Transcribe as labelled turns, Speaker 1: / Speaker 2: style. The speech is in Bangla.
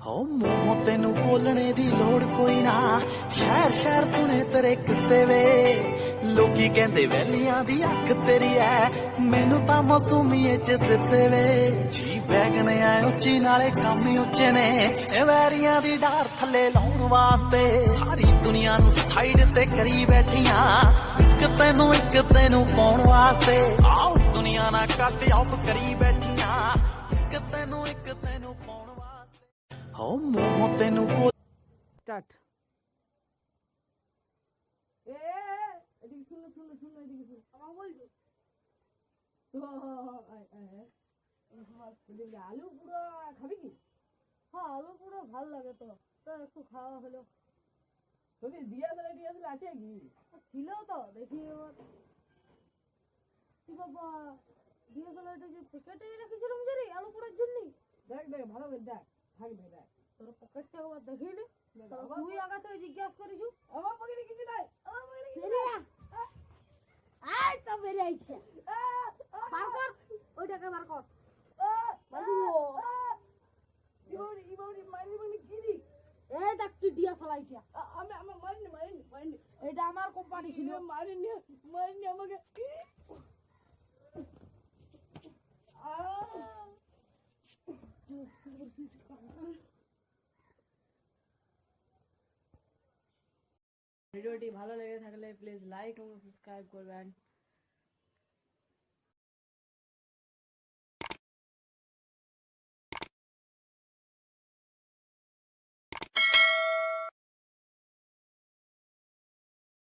Speaker 1: हो मूंहों तेनू बोलने दी लोड़ कोई ना, शहर शहर सुने तेरे किस्से वे। लोकी कहंदे वैलियां दी अख तेरी है, मैनू तां मासूमीए च दिसे वे। जी बैगने आए उच्ची नाले काम ही उच्चे ने, वैरियां दी डार थले लाउण वास्ते सारी दुनिया नू साइड ते करी बैठियां, एक तेनू पाउण वास्ते। आओ दुनिया ना कट ऑफ करी बैठियां, एक तेनू पाउण वास्ते। हो मूंहों तेनू बोल
Speaker 2: স্টার্ট। এদিকে শুনলো শুনলো শুনলো এদিকে শুনলো আমার বলছো আলু পুরো খাবি কি? হ্যাঁ আলু পুরো ভালো লাগে তো, তো একটু খাওয়া হলো। তোকে ডিএসএল আছে কি? ছিল তো দেখি এবার কি বাবা ডিএসএলটা যে প্যাকেটে রেখেছিলাম যে রে আলু পোড়ার জন্য। দেখ দেখ ভালো করে দেখ থাকবে দেখ তোর পকেটটা একবার দেখি নে। তুই আগে থেকে জিজ্ঞাসা করিস আমার পকেটে কিছু নাই, আমার পকেটে কিছু নাই। আই তো বেরে আইছে বার কর ওইটাকে বার কর। ইবাউরি মাইনি কি দি এই দেখ তুই দিয়া ফলাইছিস। আমি মারিনি এটা আমার কোম্পানি ছিল। মারিনি আমাকে ভিডিওটি ভালো লেগে থাকলে প্লিজ লাইক এবং সাবস্ক্রাইব করবেন।